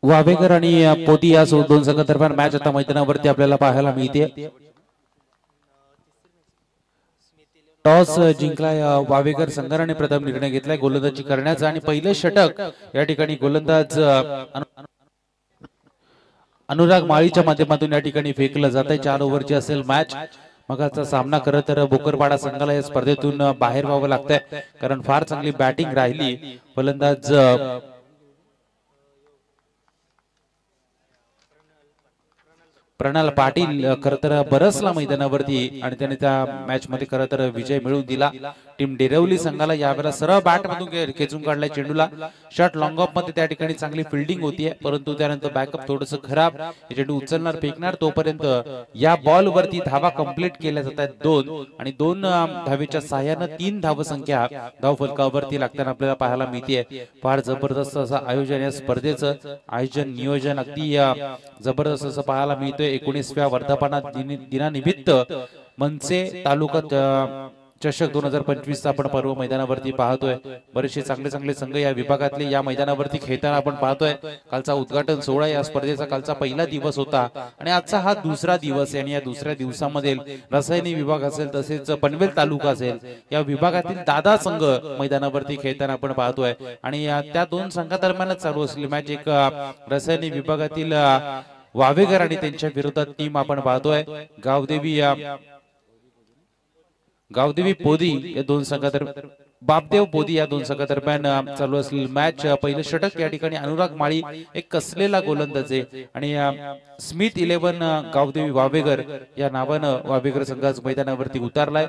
वावेकर आणि पोती या दोन संघादरम्यान मॅच आता मैदानावरती आपल्याला पाहायला मिळते। टॉस जिंकलाय वावेकर संघाने प्रथम निर्णय घेतलाय गोलंदाजी करण्याचा आणि पहिले षटक या ठिकाणी गोलंदाज अनुराग माळीच्या माध्यमातून या ठिकाणी फेकलं जात आहे। 4 ओव्हरची असेल मॅच। मगाचा सामना खरं तर बोकरपाडा संघाला या स्पर्धेतून बाहेर व्हावं लागतंय कारण फार चांगली बॅटिंग राहिली। फलंदाज प्रणाल पाटील खरं तर बरसला मैदानावरती आणि त्याने त्या मॅच मध्ये खरं तर विजय मिळवून दिला। टीम डेरवली संघाला यावेळेला सरळ बॅट मधून खेचून काढलाय चेंडूला। शॉट लॉंग ऑफ मध्ये त्या ठिकाणी चांगली फिल्डिंग होतीये परंतु त्यानंतर बॅकअप थोडंसं खराब। चेंडू उचलणार फेकणार तोपर्यंत या बॉल वरती धावा कंप्लीट केल्या जातात 2 आणि 2 धावेच्या सहाय्याने 3 धावसंख्या धावफलकावरती लागताना आपल्याला पाहायला मिळते। फार जबरदस्त असं आयोजन या स्पर्धेचं आयोजन नियोजन अगदी जबरदस्त असं पाहायला मिळतोय। 19व्या वर्धापन दिनानिमित्त मनसे तालुका चषक 2025 चा आपण पर्व मैदानावरती पाहतोय। बरेचसे चांगले संघ या विभागातले या मैदानावरती खेळताना आपण पाहतोय। कालचा उद्घाटन सोहळा या स्पर्धेचा कालचा पहिला दिवस होता आणि आजचा हा दुसरा दिवस आहे आणि या दुसऱ्या दिवसामध्ये रसायनी विभाग असेल तसेच पनवेल तालुका असेल या विभागातील दादा संघ मैदानावरती खेळताना आपण पाहतोय आणि त्या दोन संघादरम्यानच चालू असलेली मॅच एक रसायनी विभागातील वावेकर आणि त्यांच्या विरोधात टीम आपण पाहतोय गावदेवी पोदी या दोन संघादरम्यान बापदेव पोदी या दोन संघादरम्यान चालू असलेली मॅच। पहिलं षटक या ठिकाणी अनुराग माळी एक कसलेला गोलंदाज आहे आणि स्मिथ 11 गावदेवी वावेकर या नावानं वावेकर संघाच मैदानावरती उतरलाय।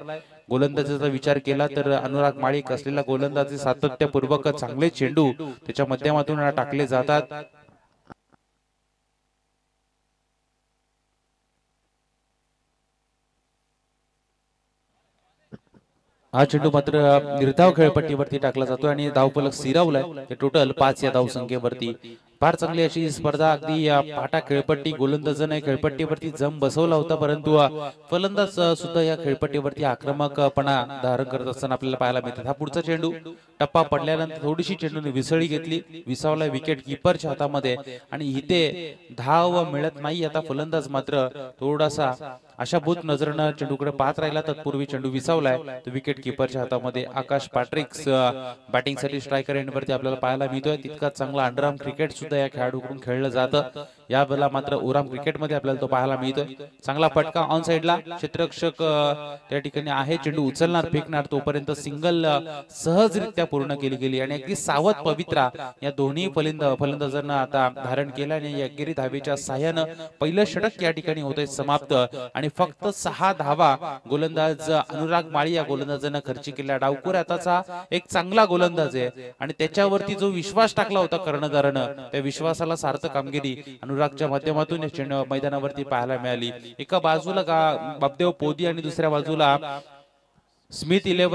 गोलंदाजाचा विचार केला तर अनुराग माळी कसलेला गोलंदाज सातत्यपूर्वक चांगले चेंडू त्याच्या माध्यमातून टाकले जातात। हा चेंडू मात्र निर्धाव खेळपट्टीवरती टाकला जातो आणि धावफलक स्थिरावलाय। टोटल 5 या धावसंख्येवरती फार चांगली अशी स्पर्धा अगदी पाटा खेळपट्टी गोलंदाजाने खेळपट्टीवरती जम बसवला होता परंतु फलंदाज सुद्धा या खेळपट्टीवरती आक्रमकपणा धारण करत असताना आपल्याला पाहायला मिळतात। हा पुढचा चेंडू टप्पा पडल्यानंतर थोडीशी चेंडूने विसळी घेतली विसावला विकेट कीपरच्या हातामध्ये आणि इथे धाव मिळत नाही। आता फलंदाज मात्र थोडासा आशाभूत नजरेने चेंडूकडे पाहत राहिला तत्पूर्वी चेंडू विसावलाय तो विकेट कीपरच्या हातामध्ये। आकाश पॅट्रिक्स बॅटिंग साठी स्ट्रायकर एंडवरती आपल्याला पाहायला मिळतोय। तितकाच चांगला अंडरआर्म क्रिकेट सुद्धा या खेळाडूकडून खेळलं जातं। यावेळेला मात्र ओराम क्रिकेट मध्ये आपल्याला तो पाहायला मिळतोय। चांगला फटका ऑन साइडला क्षेत्ररक्षक त्या ठिकाणी आहे। चेंडू उचलणार फेकणार तोपर्यंत सिंगल सहजरित्या पूर्ण केली गेली आणि अगदी सावध पवित्रा या दोन्ही फलंदाजांना आता धारण केलं आणि एकेरी धावेच्या सहाय्याने पहिलं षटक या ठिकाणी होतंय समाप्त आणि फक्त 6 धावा गोलंदाज अनुराग माळी या गोलंदाजाने खर्ची केल्या। डावखुर आताचा एक चांगला गोलंदाज आहे आणि त्याच्यावरती जो विश्वास टाकला होता कर्णधारानं त्या विश्वासाला सार्थक कामगिरी अनुरागच्या माध्यमातून मैदानावरती पाहायला मिळाली। एका बाजूला बापदेव पोदी आणि दुसऱ्या बाजूला स्मिथ 11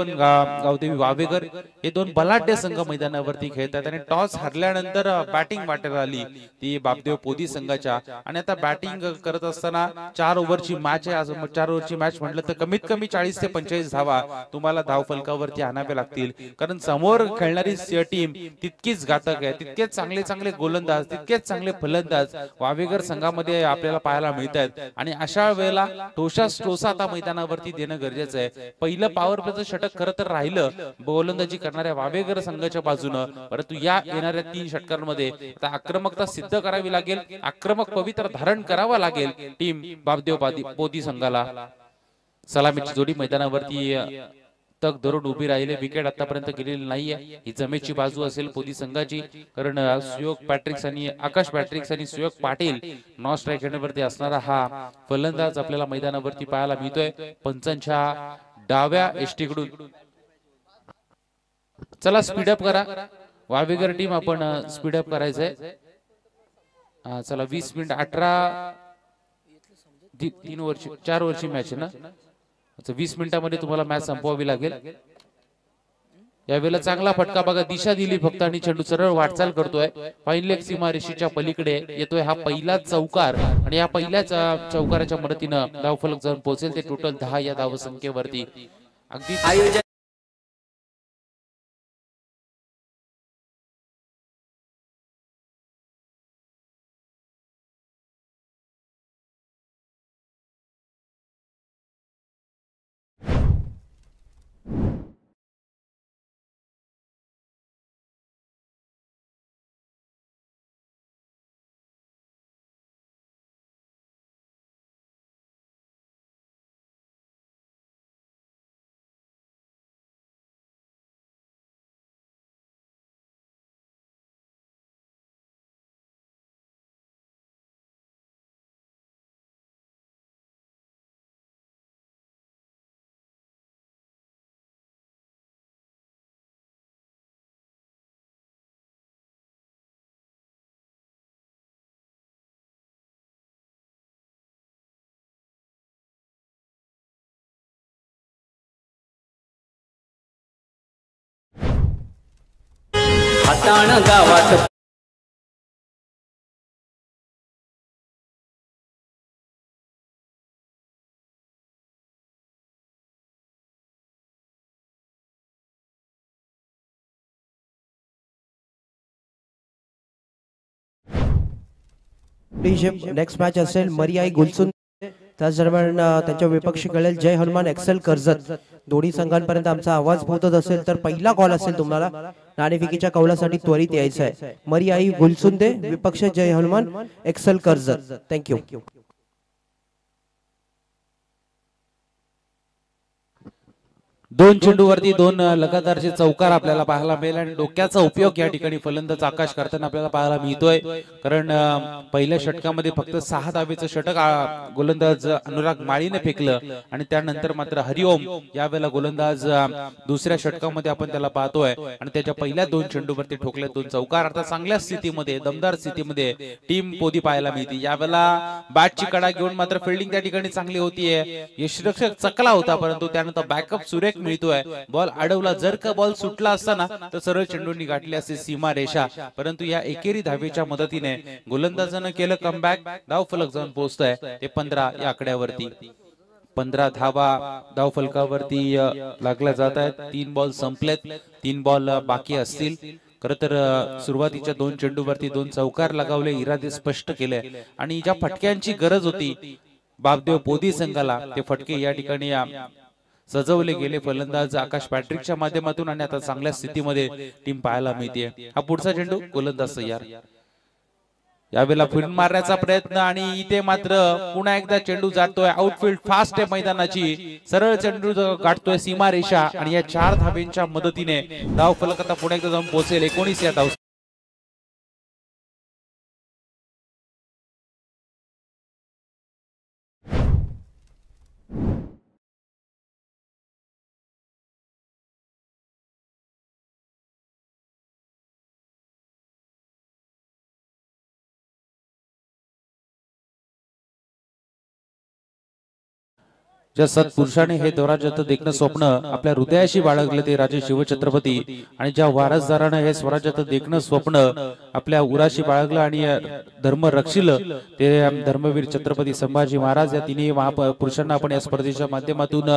गावदेवी वावेकर हे दोन बलाढ्य संघ मैदानावरती खेळतात आणि टॉस हरल्यानंतर बॅटिंग वाटेल आली ती बापदेव पोदी संघाच्या आणि आता बॅटिंग करत असताना 4 ओव्हरची मॅच आहे। 4 ओव्हरची मॅच म्हटलं तर कमीत कमी 40 ते 45 धावा तुम्हाला धावफलकावरती आणावे लागतील कारण समोर खेळणारी टीम तितकीच घातक आहे। तितकेच चांगले गोलंदाज तितकेच चांगले फलंदाज वावेकर संघामध्ये आपल्याला पाहायला मिळतात आणि अशा वेळेला टोसा आता मैदानावरती देणं गरजेचं आहे। पहिलं पॉवर प्लेचं षटक खरं तर राहिलं गोलंदाजी करणाऱ्या वावेकर संघाच्या बाजूने परंतु या येणाऱ्या 3 षटकांमध्ये आता आक्रमकता सिद्ध करावी लागेल। आक्रमक पवित्र धारण करावा लागेल टीम बापदेव पोदी संघाला। सलामीची जोडी मैदानावरती तक धरून उभी राहिली। विकेट आतापर्यंत गेलेली नाहीये। ही जमेची बाजू असेल पोदी संघाची कारण सुयोग पॅट्रिक्स आणि आकाश पॅट्रिक्स आणि सुयोग पाटील नॉन स्ट्राइक एंडवरती असणारा हा फलंदाज आपल्याला मैदानावरती पाहायला मिळतोय। पंचांच्या डाव्या एष्टीकडून चला स्पीडअप करा वावेकर टीम आपण स्पीडअप करायचंय। चला 20 मिनिट 4 ओव्हरची मॅच आहे ना। 20 मिनिटांमध्ये तुम्हाला मॅच संपवावी लागेल। यावेळेला चांगला फटका बघा दिशा दिली फक्त आणि चेंडू सरळ वाटचाल करतोय। फाईन लेग सीमारेषेच्या पलीकडे येतोय हा पहिला चौकार आणि या पहिल्याच चौकाराच्या मदतीने धावफलक जाऊन पोहोचेल ते टोटल 10 या धावसंख्येवरती अगदी टाण गावात नेक्स्ट मॅच असेल मरियाई गुलसुन त्याच दरम्यान त्यांच्या विपक्षी कळेल जय हनुमान एक्सेल कर्जत. दोन्ही संघांपर्यंत आमचा आवाज पोहोचत असेल तर पहिला कॉल असेल तुम्हाला नाणेफेकीच्या कौलासाठी त्वरित यायचं आहे. मरियाई गुलसुंदे विपक्ष जय हनुमान एक्सेल कर्जत. थँक्यू. दोन चेंडूवरती दोन लगातारचे चौकार आपल्याला पाहायला मिळेल आणि डोक्याचा उपयोग या ठिकाणी फलंदाज आकाश करताना आपल्याला पाहायला मिळतोय. कारण पहिल्या षटकामध्ये फक्त 6 धावेचं षटक गोलंदाज अनुराग माळीने फेकलं आणि त्यानंतर मात्र हरिओम यावेळेला गोलंदाज दुसऱ्या षटकामध्ये आपण त्याला पाहतोय आणि त्याच्या पहिल्या 2 चेंडूवरती ठोकले 2 चौकार. आता चांगल्या स्थितीमध्ये दमदार स्थितीमध्ये टीम पोदी पाहायला मिळते. यावेळेला बॅटची कडा घेऊन मात्र फिल्डिंग त्या ठिकाणी चांगली होतीये. यशरक्षक चकला होता परंतु त्यानंतर बॅकअप सुरेख मिळतोय. बॉल अडवला. जर का बॉल सुटला असताना तर सरळ चेंडूंनी गाठली असते सीमा रेषा. परंतु या एकेरी धावेच्या मदतीने गोलंदाजानं केलं कमबॅक. धाव फलक जाऊन पोहोचतोय ते 15 या आकड्यावरती. 15 धावा धाव फलकावरती लागल्या जात आहेत. 3 बॉल संपलेत. 3 बॉल बाकी असतील. खरं तर सुरुवातीच्या 2 चेंडूवरती 2 चौकार लगावले. इरादे स्पष्ट केले आणि ज्या फटक्यांची गरज होती बापदेव पोदी संघाला ते फटके या ठिकाणी सजवले गेले फलंदाज आकाश पॅट्रिकच्या माध्यमातून आणि आता चांगल्या स्थितीमध्ये टीम पाहायला मिळते. हा पुढचा चेंडू गोलंदाज तयार. यावेळेला फिल्ड मारण्याचा प्रयत्न आणि इथे मात्र पुन्हा एकदा चेंडू जातोय. आउटफील्ड फास्ट आहे मैदानाची. सरळ चेंडू गाठतोय सीमा रेषा आणि या 4 धावेंच्या मदतीने धाव फलक आता पुन्हा एकदा जाऊन पोहोचेल 19 या धाव. ज्या सत्पुरुषाने हे स्वराज्याचं देखणं स्वप्न आपल्या हृदयाशी बाळगले ते राजे शिवछत्रपती आणि ज्या वारसदाराने हे स्वराज्याचं देखणं स्वप्न आपल्या उराशी बाळगलं आणि धर्म रक्षिलं ते धर्मवीर छत्रपती संभाजी महाराज. या तिन्ही महापुरुषांना आपण या स्पर्धेच्या माध्यमातून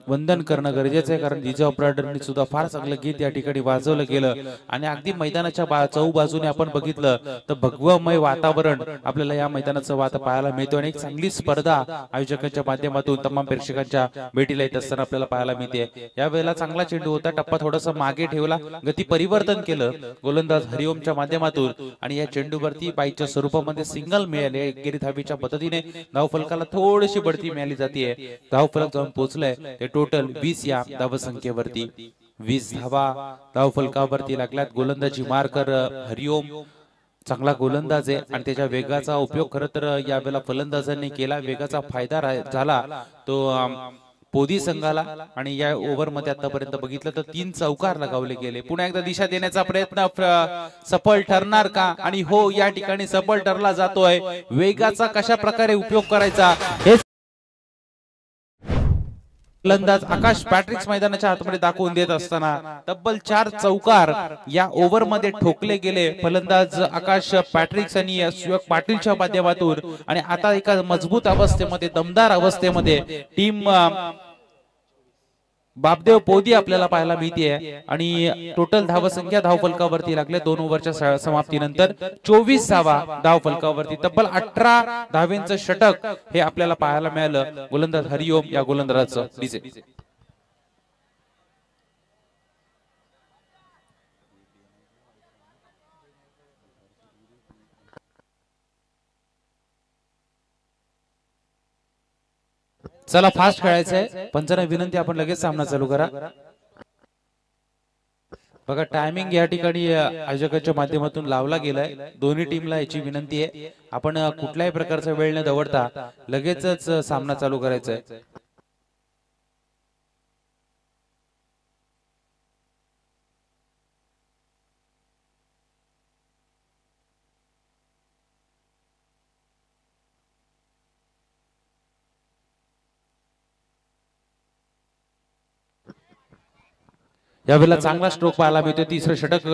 वंदन करणं गरजेचं आहे. कारण जिजाऊ ब्रदरांनी सुद्धा फार चांगलं गीत या ठिकाणी वाजवलं गेलं आणि अगदी मैदानाच्या चौबाजूने आपण बघितलं तर भगवमय वातावरण आपल्याला या मैदानाचं वाता पाहायला मिळतो आणि एक चांगली स्पर्धा आयोजकांच्या माध्यमातून तमाम प्रेक्षकांच्या भेटीला येत असताना आपल्याला पाहायला मिळते. यावेळेला चांगला चेंडू होता. टप्पा थोडासा मागे ठेवला. गती परिवर्तन केलं गोलंदाज हरिओमच्या माध्यमातून आणि या चेंडूवरती बाईच्या स्वरूपामध्ये सिंगल मिळाले. एकेरी धावेच्या पद्धतीने धाव फलकाला थोडीशी बढती मिळाली जाते. धाव फलक जाऊन पोहोचलंय ते टोटल 20 या धावसंख्येवरती. 20 धावा धाव फलकावरती लागल्यात. गोलंदाजी मार्कर हरिओम चांगला गोलंदाज आहे आणि त्याच्या वेगाचा उपयोग खरं तर यावेळेला फलंदाजांनी केला. वेगाचा फायदा झाला तो पोदी संघाला आणि या ओव्हर मध्ये आतापर्यंत बघितलं तर 3 चौकार लगावले गेले. पुन्हा एकदा दिशा देण्याचा प्रयत्न सफल ठरणार का? आणि हो या ठिकाणी सफल ठरला जातोय. वेगाचा कशा प्रकारे उपयोग करायचा हे फलंदाज आकाश पॅट्रिक्स मैदानाच्या आतमध्ये दाखवून देत असताना तब्बल 4 चौकार या ओव्हर मध्ये ठोकले गेले फलंदाज आकाश पॅट्रिक्स आणि सुयोग पाटीलच्या माध्यमातून. आणि आता एका मजबूत अवस्थेमध्ये दमदार अवस्थेमध्ये टीम बापदेव पोदी आपल्याला पाहायला मिळते आणि टोटल धावसंख्या धाव फलकावरती लागले 2 ओव्हरच्या समाप्तीनंतर 24 धावा धाव फलकावरती. तब्बल 18 धावेंचं षटक हे आपल्याला पाहायला मिळालं गोलंदाज हरिओम या गोलंदाजाचं. डीजे चला फास्ट खेळायचंय. पंचांना विनंती आपण लगेच सामना चालू करा. बघा टायमिंग या ठिकाणी आयोजकांच्या माध्यमातून लावला गेलाय. दोन्ही टीमला याची विनंती आहे आपण कुठल्याही प्रकारचा वेळ न दवडता लगेचच सामना चालू करायचा आहे. यावेळेला चांगला स्ट्रोक पाहायला मिळतोय. तिसरं षटक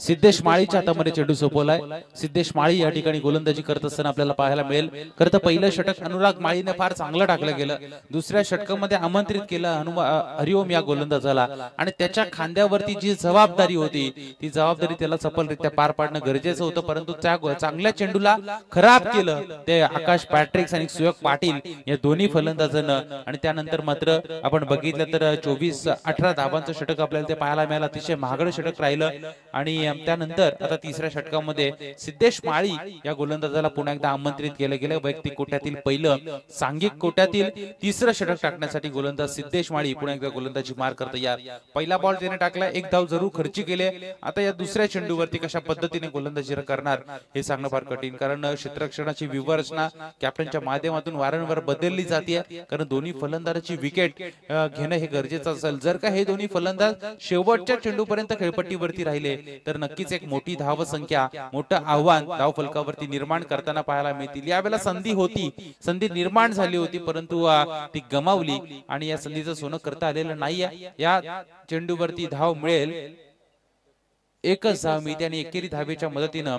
सिद्धेश माळीच्या हातामध्ये चेंडू सोपवलाय. सिद्धेश माळी या ठिकाणी गोलंदाजी करत असताना आपल्याला पाहायला मिळेल. खरं तर पहिलं षटक अनुराग माळीने फार चांगलं टाकलं गेलं. दुसऱ्या षटकामध्ये आमंत्रित केलं हरिओम या गोलंदाजाला आणि त्याच्या खांद्यावरती जी जबाबदारी होती ती जबाबदारी त्याला सफलरित्या पार पाडणं गरजेचं होतं. परंतु त्या चांगल्या चेंडूला खराब केलं ते आकाश पॅट्रिक्स आणि सुयोग पाटील या दोन्ही फलंदाजांना. आणि त्यानंतर मात्र आपण बघितलं तर 24-18 धावांचं षटक आपल्याला ते पाहायला मिळालं. अतिशय महागडं षटक राहिलं. आणि त्यानंतर आता तिसऱ्या षटकामध्ये सिद्धेश माळी या गोलंदाजाला पुन्हा एकदा आमंत्रित केलं गेलं. वैयक्तिक कोट्यातील पहिलं सांघिक कोट्यातील तिसरं षटक टाकण्यासाठी गोलंदाज सिद्धेश माळी पुन्हा एकदा गोलंदाजी मार करत यार. पहिला बॉल त्याने टाकला, एक धाव जरूर खर्ची केले. आता या दुसऱ्या चेंडूवरती कशा पद्धतीने गोलंदाजी करणार हे सांगणं फार कठीण, कारण क्षेत्ररक्षणाची व्यूहरचना कॅप्टनच्या माध्यमातून वारंवार बदलली जाते. कारण दोन्ही फलंदाजाची विकेट घेणं हे गरजेचं असेल. जर का हे दोन्ही फलंदाज शेवटच्या चेंडूपर्यंत खेळपट्टीवरती राहिले तर नक्कीच एक मोठी धाव संख्या, मोठं आव्हान धाव फलकावरती निर्माण करताना पाहायला मिळतील. यावेळेला संधी निर्माण झाली होती, परंतु ती गमावली आणि या संधीचं सोनं करता आलेलं नाहीये. या चेंडूवरती धाव मिळेल, एकच धाव मिळते आणि एकेरी धावेच्या मदतीनं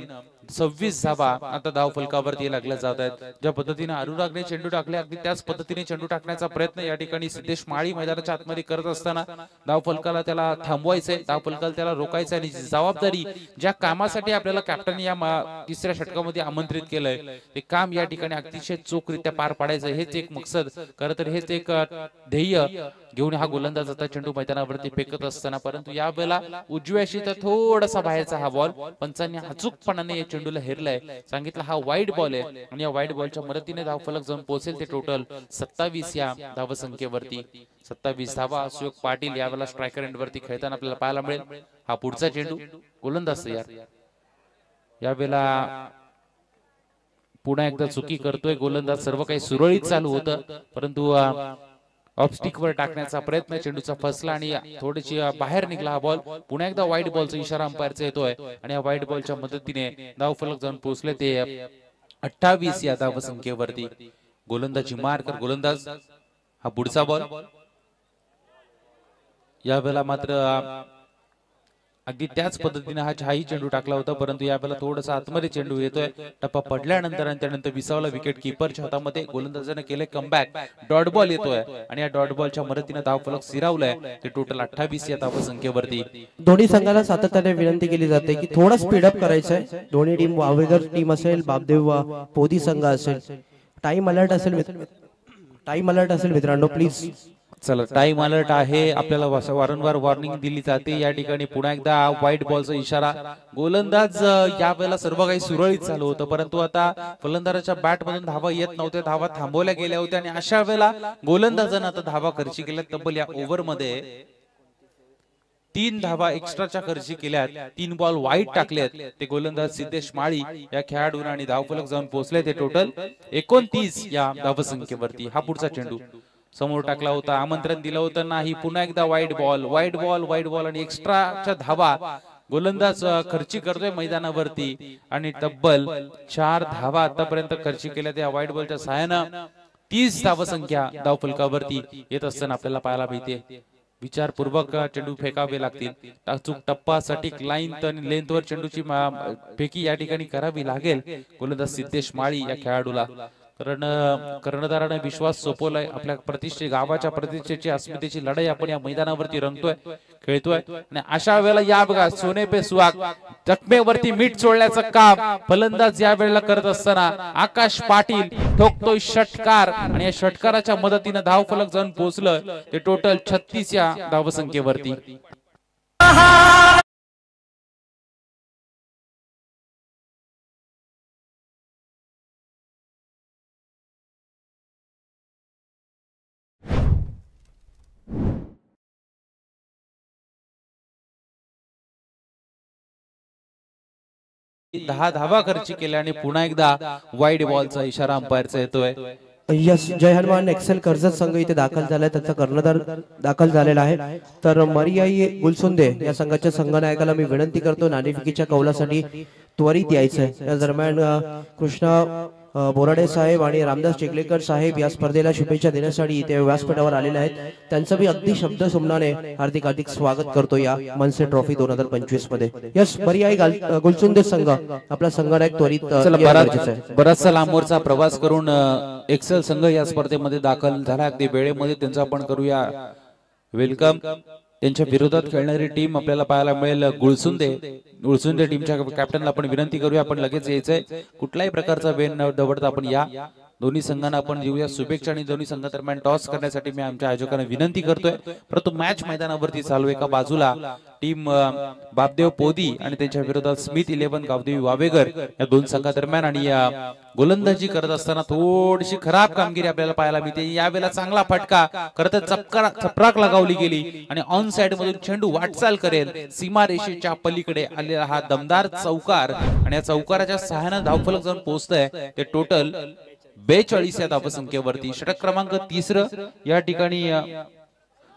26 धावा आता धाव फलकावरती लागल्या जात आहेत. ज्या पद्धतीने अनुरागने चेंडू टाकले अगदी त्याच पद्धतीने चेंडू टाकण्याचा प्रयत्न या ठिकाणी सिद्धेश माळी मैदानाच्या आतमध्ये करत असताना धाव फलकाला त्याला थांबवायचंय, धाव फलकाला त्याला रोखायचं आणि जबाबदारी ज्या कामासाठी आपल्याला कॅप्टन या तिसऱ्या षटकामध्ये आमंत्रित केलंय ते काम या ठिकाणी अतिशय चोखरित्या पार पाडायचं, हेच एक मकसद, खरं तर हेच एक ध्येय घेऊन हा गोलंदाज आता चेंडू मैदानावरती फेकत असताना. परंतु या वेळेला उजव्याशी तर थोडासा बाहेरचा हा बॉल पंचांनी अचूकपणाने चेंडूला हेरलाय. सांगितलं हा वाईड बॉल आहे आणि या वाईड बॉलच्या मदतीने धाव फलक जाऊन पोहोचेल ते टोटल 27 या धाव संख्येवरती. 27 धावा सुयोग पाटील यावेळेला स्ट्रायकर एंड वरती खेळताना आपल्याला पाहायला मिळेल. हा पुढचा चेंडू गोलंदाज तयार. यावेळेला पुन्हा एकदा चुकी करतोय गोलंदाज. सर्व काही सुरळीत चालू होतं, परंतु ऑफस्टिक वर टाकण्याचा प्रयत्न चेंडूचा फसला आणि थोडीशी बाहेर निघाला हा बॉल. पुन्हा एकदा व्हाईट बॉलचा इशारा अंपायरचा येतोय आणि या व्हाईट बॉलच्या मदतीने धाव फलक जाऊन पोहोचले ते 28 या धाव संख्येवरती. गोलंदाजी मार कर गोलंदाज. हा पुढचा बॉल. यावेळेला मात्र अगदी त्याच पद्धतीने हाही चेंडू टाकला होता, परंतु यावेळेला थोडासा आतमध्ये चेंडू येतोय. टप्पा पडल्यानंतर आणि त्यानंतर विसावला विकेट किपरच्या हातामध्ये. गोलंदाजाने केले कमबॅक. डॉट बॉल येतोय आणि या डॉट बॉलच्या मदतीने धाव फलक सिरावलाय ते टोटल 28 या धाव संख्येवरती. दोन्ही संघाला सातत्याने विनंती केली जाते की थोडं स्पीडअप करायचंय. दोन्ही टीम वावेगर टीम असेल, बापदेव पोदी संघ असेल, टाइम अलर्ट असेल मित्रांनो प्लीज. चला टाइम अलर्ट आहे. आपल्याला वारंवार वॉर्निंग दिली जाते. या ठिकाणी पुन्हा एकदा व्हाईट बॉलचा इशारा. गोलंदाज यावेळेला सर्व काही सुरळीत चालू होतं, परंतु आता फलंदाजाच्या बॅट मधून धावा येत नव्हत्या, धावा थांबवल्या गेल्या होत्या आणि अशा वेळेला गोलंदाजानं आता धावा खर्ची केल्या. तब्बल या ओव्हर मध्ये 3 धावा एक्स्ट्राच्या खर्ची केल्यात. 3 बॉल वाईट टाकलेत ते गोलंदाज सिद्धेश माळी या खेळाडूंना आणि धावफलक जाऊन पोहोचले ते टोटल 29 या धाव संख्येवरती. हा पुढचा चेंडू समोर टाकला होता, आमंत्रण दिलं होतं नाही. पुन्हा एकदा व्हाईट बॉल आणि एक्स्ट्राच्या धावा गोलंदाज खर्ची करतोय मैदानावरती आणि तब्बल 4 धावा आतापर्यंत खर्ची केल्या त्या व्हाईट बॉलच्या सहाय्यानं. 30 धाव संख्या धाव फलकावरती येत असताना आपल्याला पाहायला मिळते. विचारपूर्वक चेंडू फेकावे लागतील. अचूक टप्पा सटीक लाईन आणि लेंथवर चेंडूची फेकी या ठिकाणी करावी लागेल गोलंदाज सिद्धेश माळी या खेळाडूला. कर्णधाराने विश्वास सोपवलाय. आपल्या गावाच्या प्रतिष्ठेची अस्मितेची लढाई आपण या मैदानावरती रंगतोय, खेळतोय आणि अशा वेळेला या बघा सोने पे सुहाग जखमेवरती मीठ चोळण्याचं काम फलंदाज या वेळेला करत असताना आकाश पाटील ठोकतोय षटकार आणि या षटकाराच्या मदतीने धाव फलक जाऊन पोहोचलं ते टोटल 36 या धाव संख्येवरती. 10 धावा खर्ची केल्या आणि पुन्हा एकदा वाईड बॉलचा इशारा अंपायरचा येतोय. यस, जय हनुमान एक्सेल कर्जत संघ इथे दाखल झालाय. त्यांचा कर्णधार दाखल झालेला आहे. तर मरियाई गुलसुंदे या संघाच्या संघनायकाला मी विनंती करतो नाणेफेकीच्या कौलासाठी त्वरित यायचंय. या दरम्यान कृष्णा बोराडे साहेब आणि रामदास चिखलेकर साहेब या स्पर्धेला शुभेच्छा देण्यासाठी इथे व्यासपीठावर आलेले आहेत. त्यांचं मी अगदी शब्द सुमनाने हार्दिक हार्दिक स्वागत करतो या मनसे ट्रॉफी 2025 मध्ये. यस, पर्यायी गुलसुंदे संघ आपला संघनायक त्वरित बराचसा लांबवरचा प्रवास करून एक्सेल संघ या स्पर्धेमध्ये दाखल झाला. अगदी वेळेमध्ये त्यांचा आपण करूया वेलकम. त्यांच्या विरोधात खेळणारी टीम आपल्याला पाहायला मिळेल गुळसुंदे टीमच्या कॅप्टनला आपण विनंती करूया, आपण लगेच यायचंय. कुठल्याही प्रकारचा वेळ न दवडता आपण या. दोन्ही संघांना आपण देऊया शुभेच्छा आणि दोन्ही संघादरम्यान टॉस करण्यासाठी मी आमच्या आयोजकांना विनंती करतोय. परंतु मॅच मैदानावरती चालू आहे. एका बाजूला टीम बापदेव पोदी आणि त्यांच्या विरोधात स्मिथ 11 गावदेवी वावेगर या दोन संघादरम्यान. आणि या गोलंदाजी करत असताना थोडीशी खराब कामगिरी आपल्याला पाहायला मिळते. यावेळेला चांगला फटका करत चपराक लगावली गेली आणि ऑन साइड मधून चेंडू वाटचाल करेल सीमारेषेच्या पलीकडे आलेला हा दमदार चौकार आणि या चौकाराच्या सहाय्याने धावफलक जाऊन पोहोचतंय. ते टोटल 42 या धावसंख्येवरती. षटक क्रमांक 3 या ठिकाणी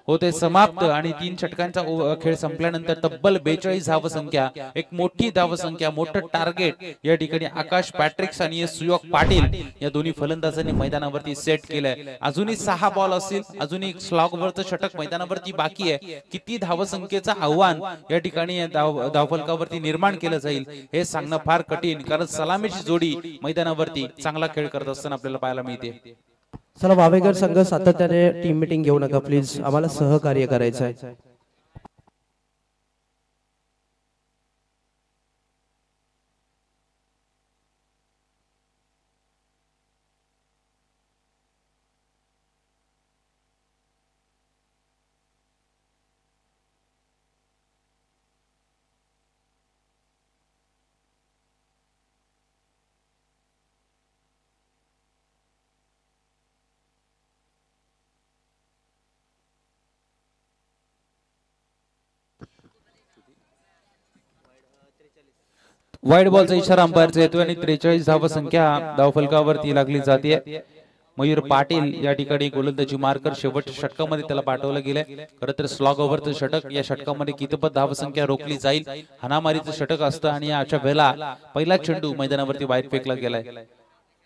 होते समाप्त आणि 3 षटकांचा खेळ संपल्यानंतर तब्बल 42 धावसंख्या, एक मोठी धावसंख्या, मोठं टार्गेट या ठिकाणी आकाश पॅट्रिक्स आणि सुयोग पाटील या दोन्ही फलंदाजांनी मैदानावरती सेट केलंय. अजूनही 6 बॉल असतील, अजूनही स्लॉगवरचं षटक मैदानावरती बाकी आहे. किती धावसंख्येचं आव्हान या ठिकाणी धावफलकावरती निर्माण केलं जाईल हे सांगणं फार कठीण, कारण सलामीची जोडी मैदानावरती चांगला खेळ करत असताना आपल्याला पाहायला मिळते. चला, वावेगर संघ सातत्याने टीम मीटिंग घेऊ नका प्लीज, आम्हाला सहकार्य करायचं आहे. वाईड बॉलचा इशारा अंपायरचा येतोय आणि 43 धावसंख्या धावफलकावरती लागली जाते. मयूर पाटील या ठिकाणी गोलंदाजी मार्कर शेवटच्या षटकामध्ये त्याला पाठवलं गेलंय. खरं तर स्लॉग ओव्हरचं षटक, या षटकामध्ये कितपत धावसंख्या रोखली जाईल हाणामारीचं षटक असतं आणि अशा वेळेला पहिला चेंडू मैदानावरती बाहेर फेकला गेलाय.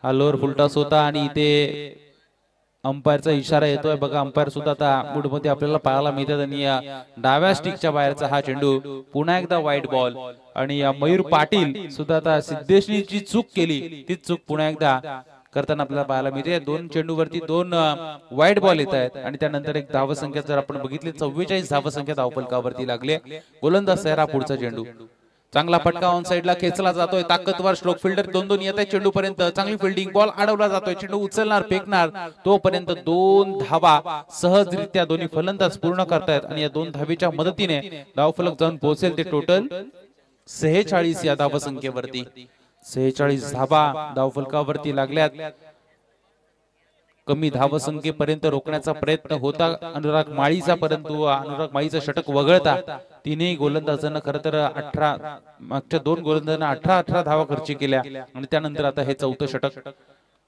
हा लोअर फुलटॉस होता आणि इथे अंपायरचा इशारा येतोय. बघा, अंपायर सुद्धा आता मूड मध्ये आपल्याला पाहायला मिळतात आणि या डाव्या स्टिकच्या बाहेरचा हा चेंडू पुन्हा एकदा वाईट बॉल. आणि मयूर पाटील सुद्धा आता सिद्धेशनी जी चूक केली ती चूक पुन्हा एकदा करताना आपल्याला पाहायला मिळते. 2 चेंडूवरती 2 वाईट बॉल येत आहेत आणि त्यानंतर एक धावसंख्या जर आपण बघितली 44 धावसंख्या धावफलकावरती लागले. गोलंदाज तयार, हा पुढचा चेंडू. चांगला फटका ऑन साइडला खेचला जातोय. ताकदवर स्ट्रोक फिल्डर 2-2 येत आहे चेंडू पर्यंत. चांगली फिल्डिंग, बॉल अडवला जातोय. चेंडू उचलणार, फेकणार, तोपर्यंत 2 धावा सहजरित्या दोन्ही फलंदाज पूर्ण करतायत आणि या 2 धावेच्या मदतीने धावफलक जाऊन पोहोचेल ते टोटल 46 या धावसंख्येवरती. 46 धावा धावफलकावरती लागल्यात. कमी धावसंख्येपर्यंत रोखण्याचा प्रयत्न होता अनुराग माळीचा, परंतु अनुराग माळीचं षटक वगळता तिन्ही गोलंदाजांना खरं तर 18 मागच्या 2 गोलंदाजांना 18 धावा खर्च केल्या आणि त्यानंतर आता हे 4थं षटक.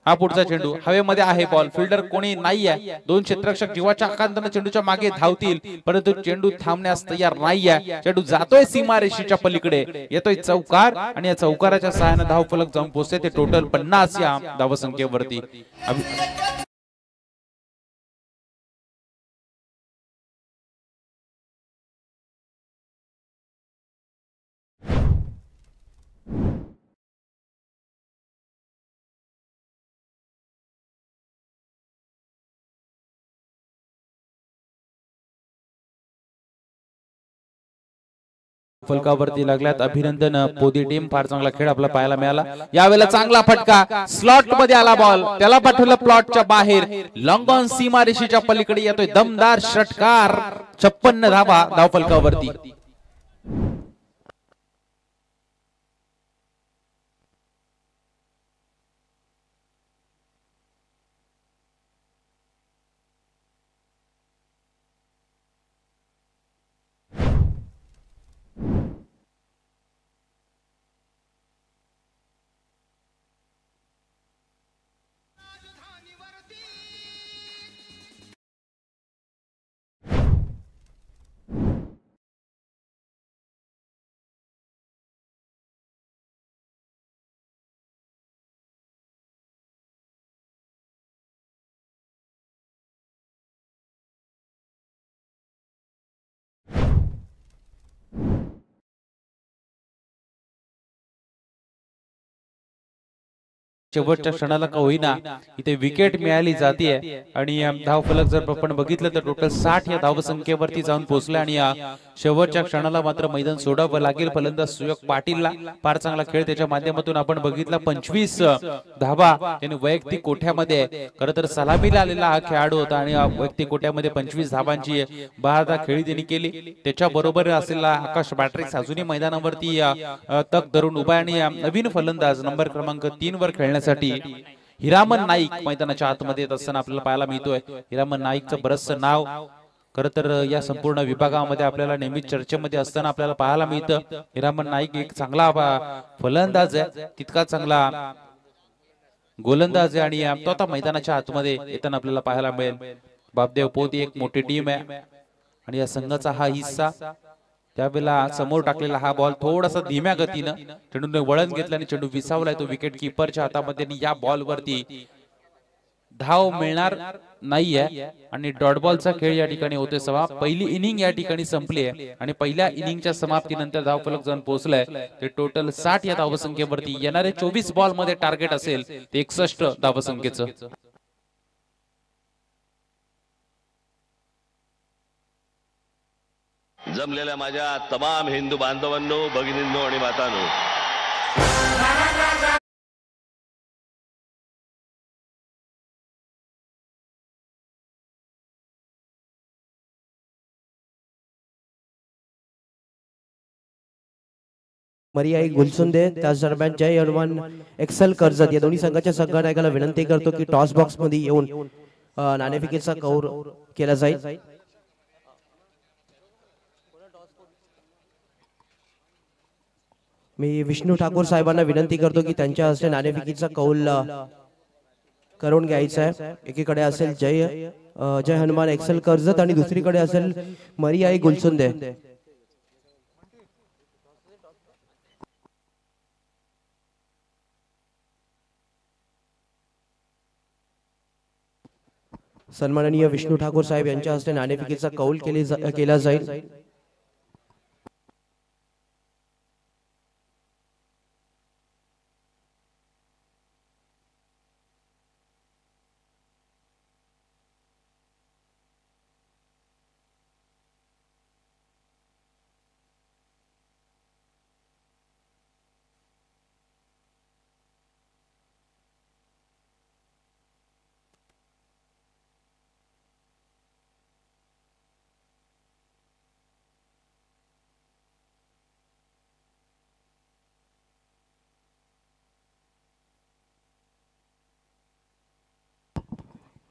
हा पुढचा चेंडू हवेमध्ये आहे. बॉल फिल्डर कोणी नाहीये. 2 क्षेत्ररक्षक जीवाच्या आकांताने चेंडूच्या मागे धावतील, परंतु चेंडू थांबण्यास तयार नाहीये. चेंडू जातोय सीमारेषेच्या पलीकडे, येतोय चौकार आणि या चौकाराच्या सहाय्याने धावफलक जाऊन पोहोचते ते टोटल 50 या धावसंख्येवरती. फलकावरती लागल्यात. अभिनंदन पोदी टीम, फार चांगला खेळ आपला पाहायला मिळाला. यावेळेला चांगला फटका स्लॉट मध्ये आला, बॉल त्याला पाठवलं प्लॉटच्या बाहेर. लॉंग ऑन सीमारेषेच्या पलीकडे येतोय दमदार षटकार. 56 धावा धावफलकावरती. शेवटच्या क्षणाला का होईना इथे विकेट मिळाली जाते आणि धावफलक जर आपण बघितलं तर टोटल 60 या धावसंख्येवरती जाऊन पोहोचले आणि शेवटच्या क्षणाला मात्र मैदान सोडावं लागेल. फलंदाज सुयोग पाटीलला फार चांगला खेळ त्याच्या माध्यमातून आपण बघितला. 25 धावा त्याने वैयक्तिक कोठ्यामध्ये खरं तर सलामीला आलेला हा खेळाडू होता आणि वैयक्तिक कोठ्यामध्ये 25 धावांची 12 खेळी त्यांनी केली. त्याच्या बरोबर असलेला आकाश बॅटरिक्स अजूनही मैदानावरती तक धरून उभा आणि नवीन फलंदाज नंबर क्रमांक 3 वर खेळण्यासाठी हिरामन नाईक मैदानाच्या आतमध्ये येत असताना आपल्याला पाहायला मिळतोय. हिरामन नाईकचं बरंचसं नाव खरं तर या संपूर्ण विभागामध्ये आपल्याला नेहमी चर्चेमध्ये असताना आपल्याला पाहायला मिळतं. हिरामन नाईक एक चांगला फलंदाज आहे, तितका चांगला गोलंदाज आहे आणि तो आता मैदानाच्या आतमध्ये येताना आपल्याला पाहायला मिळेल. बापदेव पोती एक मोठी टीम आहे आणि या संघाचा हा हिस्सा. त्यावेळेला समोर टाकलेला हा बॉल थोडासा धीम्या गतीनं चेंडूने वळण घेतलं आणि चेंडू विसावलाय तो विकेट किपरच्या हातामध्ये आणि या बॉल वरती धाव मिळणार नाहीये आणि डॉट बॉलचा खेळ या ठिकाणी होतोय. पहिली इनिंग या ठिकाणी संपली आहे आणि पहिल्या इनिंगच्या समाप्तीनंतर धावफलक जाऊन पोहोचलाय ते टोटल 60 या धावसंख्येवरती. येणारे 24 बॉल मध्ये टार्गेट असेल ते 61 धावसंख्येचं. जमलेल्या माझ्या तमाम हिंदू बांधवांनो, भगिनींनो आणि मातांनो, मरियाई गुलसुंदे त्याच दरम्यान जय हनुमान एक्सेल कर्जत या दोन्ही संघाच्या संघनायकाला विनंती करतो की टॉस बॉक्स मध्ये येऊन नाणेफेकीचा कौर केला जाईल. मी विष्णू ठाकूर साहेबांना विनंती करतो की त्यांच्या हस्ते नाणेफेकीचा कौल करून घ्यायचा आहे. एकीकडे असेल जय हनुमान एक्सेल कर्जत आणि दुसरीकडे असेल मरियाई गुलसुंदे. सन्माननीय विष्णू ठाकूर साहेब यांच्या हस्ते नाणेफेकीचा कौल केला जाईल.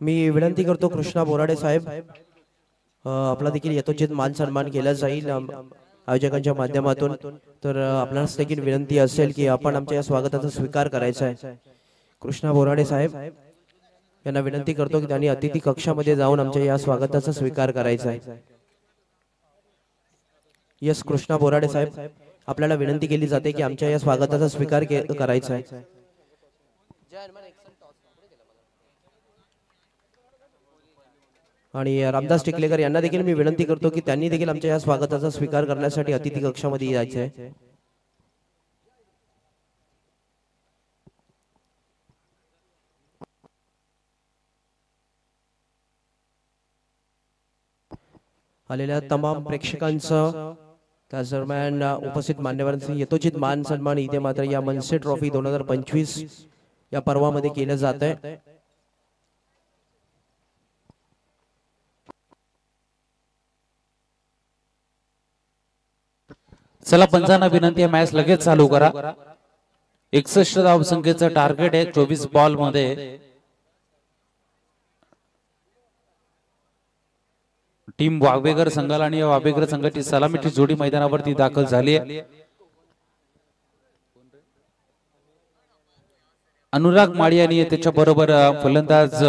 मी विनंती करतो कृष्णा बोराडे साहेब आपला देखील यथोचित मान सन्मान केला जाईल आयोजकांच्या माध्यमातून. तर आपणास देखील विनंती असेल की आपण आमच्या या स्वागताचा स्वीकार करायचा आहे. कृष्णा बोराडे साहेब यांना विनंती करतो की त्यांनी अतिथी कक्षामध्ये जाऊन आमच्या या स्वागताचा स्वीकार करायचा आहे. यस कृष्णा बोराडे साहेब आपल्याला विनंती केली जाते की आमच्या या स्वागताचा स्वीकार करायचा आहे. आणि रामदास टिकलेकर यांना देखील मी विनंती करतो की त्यांनी देखील आमच्या या स्वागताचा स्वीकार करण्यासाठी अतिथी कक्षामध्ये यायचे आहे. आलेल्या तमाम प्रेक्षकांचं त्याच दरम्यान उपस्थित मान्यवरांचे यथोचित मान सन्मान इथे मात्र या मनसे ट्रॉफी 2025 या पर्वामध्ये केलं जात आहे. चला पंचांना विनंती आहे मॅच लगेच चालू करा. 61 धावसंख्येचं टार्गेट आहे 24 बॉल मध्ये. टीम वावेगर संघाला आणि वावेगर संघाची सलामीची जोडी मैदानावरती दाखल झाली आहे. अनुराग माळी आणि त्याच्या बरोबर फलंदाज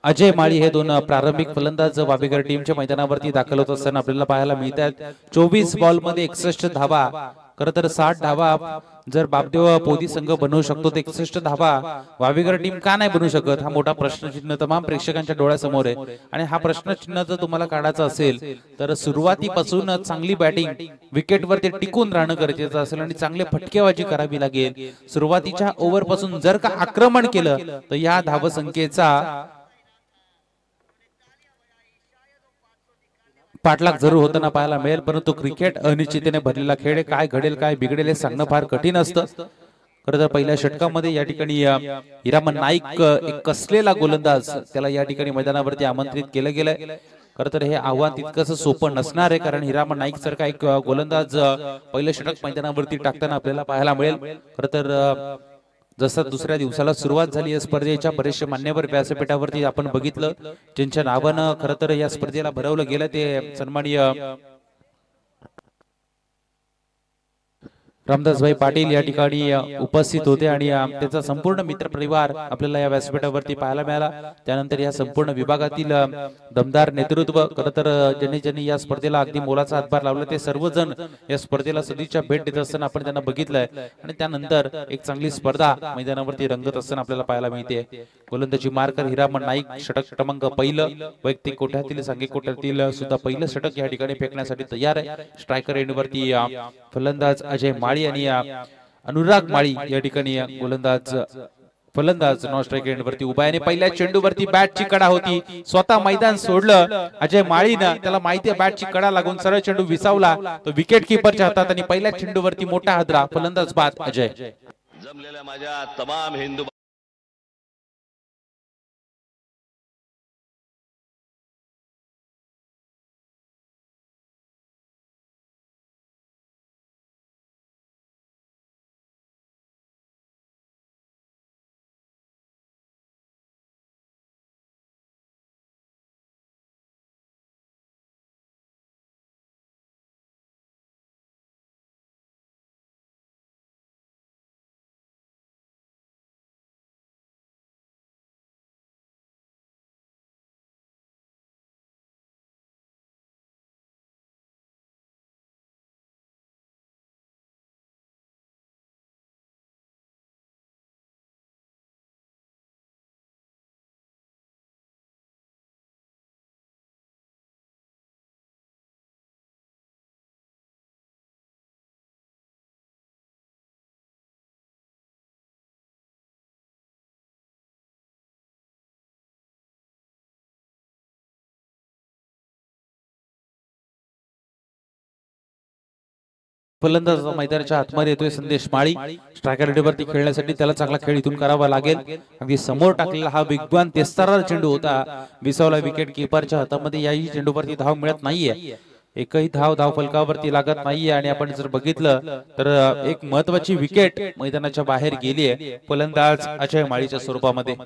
अजय माळी हे दोन प्रारंभिक फलंदाज वावेगर टीमच्या मैदानावरती दाखल होत असताना आपल्याला पाहायला मिळतात. 24 बॉल मध्ये 61 धावा खरं तर 60 धावा जर बापदेव पोदी संघ बनवू शकतो तर 61 धावा वावेकर टीम का नाही बनवू शकत, हा मोठा प्रश्नचिन्ह तमाम प्रेक्षकांच्या डोळ्यासमोर आहे. आणि हा प्रश्नचिन्ह जर तुम्हाला काढायचा असेल तर सुरुवातीपासून चांगली बॅटिंग विकेटवरती टिकून राहणं गरजेचं असेल आणि चांगले फटकेबाजी करावी लागेल. सुरुवातीच्या ओव्हर पासून जर का आक्रमण केलं तर या धावसंख्येचा पाठलाग जरूर होताना पाहायला मिळेल. परंतु क्रिकेट अनिश्चिततेने भरलेला खेळ आहे. काय घडेल काय बिघडेल हे सांगणं फार कठीण असतं. खरं तर पहिल्या षटकामध्ये या ठिकाणी हिरामन नाईक एक कसलेला गोलंदाज त्याला या ठिकाणी मैदानावरती आमंत्रित केलं गेलंय. खरं तर हे आव्हान तितकंसं सोपं नसणार आहे, कारण हिरामन नाईक सारखा एक गोलंदाज पहिलं षटक मैदानावरती टाकताना आपल्याला पाहायला मिळेल. खरं तर जसं दुसऱ्या दिवसाला सुरुवात झाली या स्पर्धेच्या बरेचसे मान्यवर व्यासपीठावरती आपण बघितलं ज्यांच्या नावानं खरं तर या स्पर्धेला भरवलं गेलं ते सन्माननीय रामदासभाई पाटील या ठिकाणी उपस्थित होते आणि त्याचा संपूर्ण मित्र परिवार आपल्याला या व्यासपीठावरती पाहायला मिळाला. त्यानंतर या संपूर्ण विभागातील दमदार नेतृत्व खरं तर ज्यांनी या स्पर्धेला अगदी मोलाचा हातभार लावला ते सर्वजण या स्पर्धेला सदिच्छा भेट देत असताना आपण त्यांना बघितलंय. आणि त्यानंतर एक चांगली स्पर्धा मैदानावरती रंगत असताना आपल्याला पाहायला मिळते. गोलंदाजी मार्कर हिरामन नाईक षटक क्रमांक पहिलं वैयक्तिक कोट्यातील सांघिक कोट्यातील सुद्धा पहिलं षटक या ठिकाणी फेकण्यासाठी तयार आहे. स्ट्रायकर एंडवरती फलंदाज अजय माळी आणि अनुराग माळी या ठिकाणी फलंदाज नॉन स्ट्राइक एंडवरती उभा आहे. पहिल्या चेंडूवरती बॅटची कडा होती, स्वतः मैदान सोडलं अजय माळीनं. त्याला माहिती आहे बॅटची कडा लागून सरळ चेंडू विसावला तो विकेट किपरच्या हातात आणि पहिल्या चेंडूवरती मोठा हादरा. फलंदाज बाद अजय. जमलेल्या माझ्या तमाम हिंदू फलंदाज मैदानाच्या आतमध्ये येतोय संदेश माळी. स्ट्रायकर रेडीवरती खेळण्यासाठी त्याला चांगला खेळ इथून करावा लागेल. अगदी समोर टाकलेला हा वेगवान तेस्तारा चेंडू होता, विसावला विकेट किपरच्या हातामध्ये. याही चेंडूवरती धाव मिळत नाहीये, एकही धाव फलकावरती लागत नाहीये. आणि आपण जर बघितलं तर एक महत्वाची विकेट मैदानाच्या बाहेर गेली आहे फलंदाज अजय माळीच्या स्वरूपामध्ये.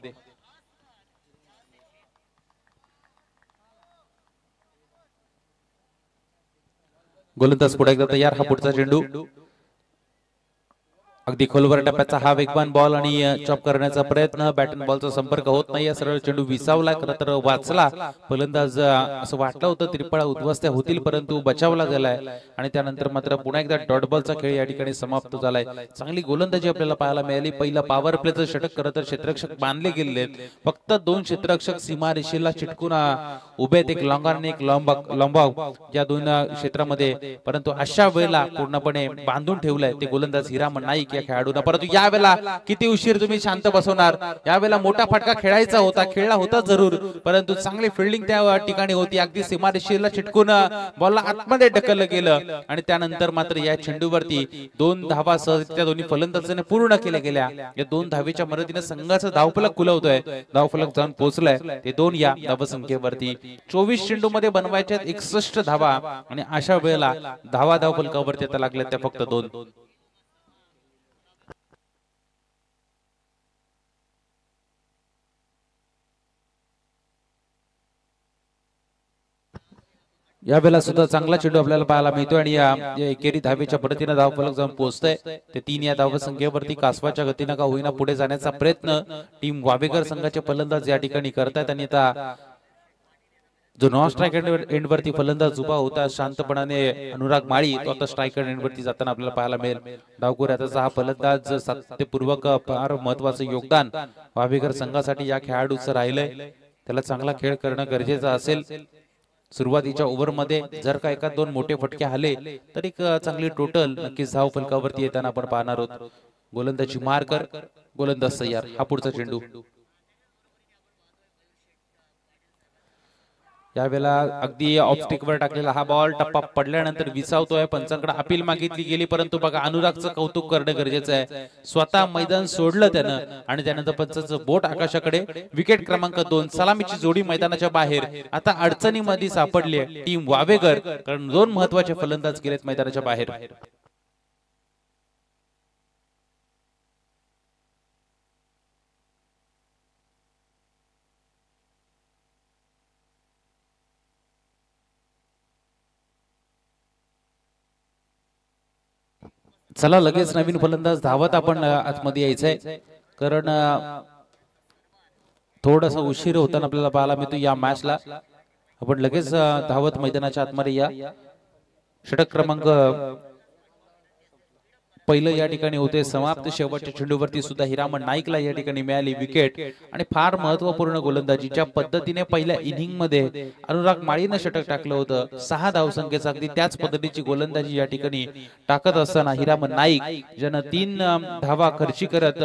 गोलंदाज पुढे एकदा तयार. हा पुढचा चेंडू अगदी खोलवर टप्प्याचा हा वेगवान बॉल आणि चॉप करण्याचा प्रयत्न, बॅट अँड बॉलचा संपर्क होत नाही. सरळ चेंडू विसावला, खरं तर वाचला फलंदाज. असं वाटलं होतं त्रिफळा उद्ध्वस्त होतील परंतु बचावला गेलाय. आणि त्यानंतर मात्र पुन्हा एकदा डॉट बॉलचा खेळ या ठिकाणी समाप्त झालाय. चांगली गोलंदाजी आपल्याला पाहायला मिळाली. पहिला पॉवर प्लेचं षटक खरं तर क्षेत्ररक्षक बांधले गेले, फक्त 2 क्षेत्ररक्षक सीमारेषेला चिटकून उभे आहेत, एक लॉंग आणि एक लॉंग या 2 क्षेत्रामध्ये. परंतु अशा वेळेला पूर्णपणे बांधून ठेवलंय ते गोलंदाज हिरामन नाईक या खेळाडूंना. परंतु यावेळेला किती उशीर तुम्ही शांत बसवणार, यावेळेला मोठा फटका खेळायचा होता, खेळला होता जरूर, परंतु चांगली फिल्डिंग त्या ठिकाणी होती. अगदी सीमारेषेला चिटकून बॉलला आतमध्ये ढकललं गेलं आणि त्यानंतर मात्र या चेंडूवरती 2 धावा सहजरित्या दोन्ही फलंदाजांनी पूर्ण केल्या गेल्या. या 2 धावेच्या मदतीने संघाचं धावफलक खुलवतोय, धावफलक जाऊन पोहोचलाय ते 2 या धावसंख्येवरती. 24 चेंडू मध्ये बनवायच्या 61 धावा आणि अशा वेळेला धावफलकावरती आता लागल्या त्या फक्त 2. यावेळेला सुद्धा चांगला चेंडू आपल्याला पाहायला मिळतोय आणि या एकेरी धावेच्या पद्धतीने धावफलक जाऊन पोहोचतंय ते 3 या धावसंख्येवरती. कासवाच्या गतीनं का होईना पुढे जाण्याचा प्रयत्न टीम वावेकर संघाचे फलंदाज या ठिकाणी करतायत. आणि आता जो नॉन स्ट्रायकर एंड वरती फलंदाज उभा होता शांतपणाने अनुराग माळी, तो आता स्ट्रायकर एंड वरती जाताना आपल्याला पाहायला मिळेल. डावखोऱ्याचा हा फलंदाज सातत्यपूर्वक फार महत्वाचं योगदान वावेकर संघासाठी या खेळाडूचं राहिलंय. त्याला चांगला खेळ करणं गरजेचं असेल. सुरुवातीच्या ओव्हरमध्ये जर का एका दोन मोठे फटके आले तर एक चांगली टोटल नक्कीच धाव फलकावरती येताना आपण पाहणार आहोत. गोलंदाजी मार्कर, गोलंदाज तयार. हा पुढचा चेंडू यावेळेला अगदी ऑफस्टिकवर टाकलेला हा बॉल टप्पा पडल्यानंतर विसावतोय. पंचांकडे अपील मागितली गेली, परंतु बघा अनुरागचं कौतुक करणं गरजेचं आहे. स्वतः मैदान सोडलं त्यानं आणि त्यानंतर पंचाचं बोट आकाशाकडे. विकेट क्रमांक 2, सलामीची जोडी मैदानाच्या बाहेर. आता अडचणीमध्ये सापडली टीम वावेकर, कारण 2 महत्वाचे फलंदाज गेलेत मैदानाच्या बाहेर. चला लगेच नवीन फलंदाज धावत आपण आतमध्ये यायचंय, कारण थोडासा उशीर होताना आपल्याला पाहायला मिळतो या मॅचला. आपण लगेच धावत मैदानाच्या आतमध्ये या. षटक क्रमांक पहिलं या ठिकाणी होते समाप्त. शेवटच्या चेंडूवरती सुद्धा हिरामण नाईकला या ठिकाणी मिळाली विकेट. आणि फार महत्वपूर्ण गोलंदाजीच्या पद्धतीने पहिल्या इनिंग मध्ये अनुराग माळीनं षटक टाकलं होतं. 6 धावसंख्येचा अगदी त्याच पद्धतीची गोलंदाजी या ठिकाणी टाकत असताना हिरामण नाईक ज्यानं 3 धावा खर्ची करत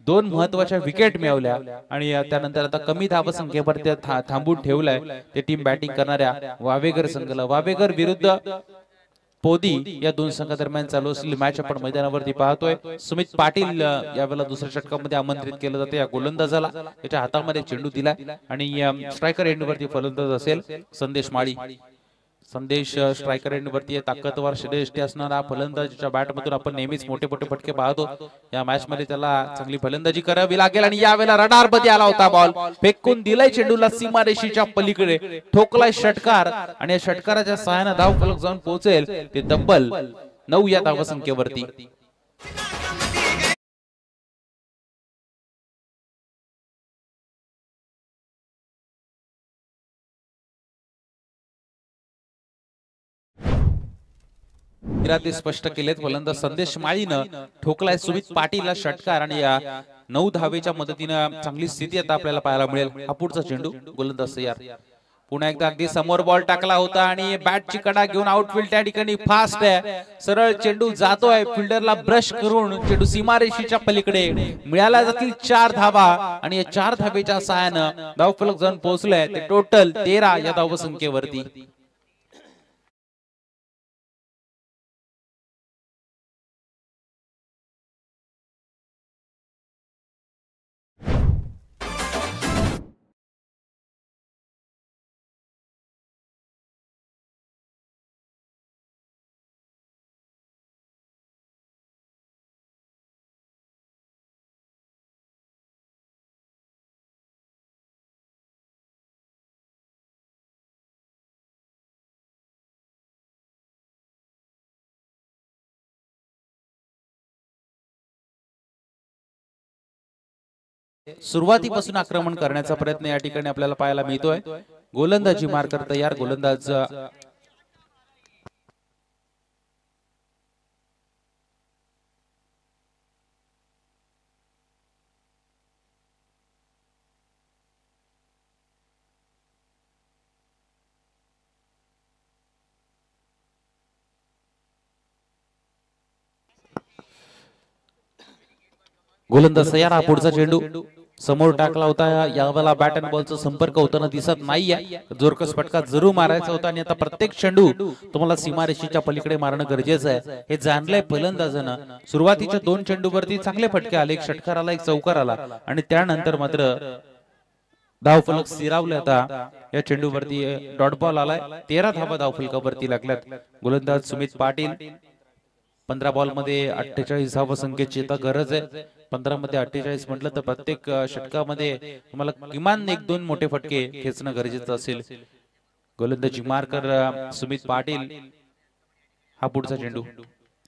2 महत्वाच्या विकेट मिळवल्या आणि त्यानंतर आता कमी धावसंख्येवर ते थांबून ठेवलाय ते टीम बॅटिंग करणाऱ्या वावेकर संघाला. वावेकर विरुद्ध पोदी या 2 संघादरम्यान चालू असलेली मॅच आपण मैदानावरती पाहतोय. सुमित पाटील यावेळेला दुसऱ्या षटकामध्ये आमंत्रित केलं जातं. या गोलंदाजाला त्याच्या हातामध्ये चेंडू दिलाय आणि स्ट्रायकर एंडवरती फलंदाज असेल संदेश माळी. संदेश स्ट्रायकर एंडवरती ताकदवर श्रेष्ठ असणारा फलंदाजीच्या बॅटमधून आपण नेहमीच मोठे मोठे फटके पाहतो. या मॅच मध्ये त्याला चांगली फलंदाजी करावी लागेल आणि यावेळेला रडार मध्ये आला होता बॉल. फेकून दिलाय चेंडूला सीमारेषेच्या पलीकडे, ठोकलाय षटकार आणि या षटकाराच्या सहाय्याने धाव फलक जाऊन पोहोचेल ते तब्बल 9 या धावसंख्येवरती. ते स्पष्ट केलेत. फलंदाज संदेश माळीनं ठोकलाय सुमित पाटीलला षटकार आणि या 9 धावेच्या मदतीनं चांगली स्थिती आता आपल्याला पाहायला मिळेल. हा पुढचा चेंडू गोलंदाज तयार. पुन्हा एकदा अगदी समोर बॉल टाकला होता आणि बॅटची कडा घेऊन आउटफील्ड त्या ठिकाणी फास्ट आहे. सरळ चेंडू जातोय, फिल्डरला ब्रश करून चेंडू सीमारेषेच्या पलीकडे. मिळाल्या जातील 4 धावा आणि या 4 धावेच्या सहाय्यानं धावफलक जाऊन पोहोचलाय ते टोटल 13 या धावसंख्येवरती. सुरुवातीपासून आक्रमण करण्याचा प्रयत्न या ठिकाणी आपल्याला पाहायला मिळतोय. गोलंदाजी मार्कर तयार. गोलंदाज गोलंदाज तयार. हा पुढचा चेंडू समोर टाकला होता. यावेळेला बॅट अँड बॉलचा संपर्क होताना दिसत नाहीये. जोरकस फटका जरूर मारायचा होता आणि आता प्रत्येक चेंडू तुम्हाला सीमारेषेच्या पलीकडे मारणं गरजेचं आहे हे जाणलंय फलंदाजानं. सुरुवातीच्या 2 चेंडूवरती चांगले फटके आले. एक षटकार आला, एक चौकार आला आणि त्यानंतर मात्र धावफलक स्थिरावले. आता या चेंडूवरती डॉट बॉल आलाय. 13 धावा धावफलकावरती लागल्यात. गोलंदाज सुमित पाटील. 15 बॉल मध्ये 48 धावसंख्येची आता गरज आहे. 15 मध्ये 48 म्हटलं तर प्रत्येक षटकामध्ये तुम्हाला किमान 1-2 मोठे फटके खेचणं गरजेचं असेल. गोलंदाजी मार्कर सुमित पाटील. हा पुढचा चेंडू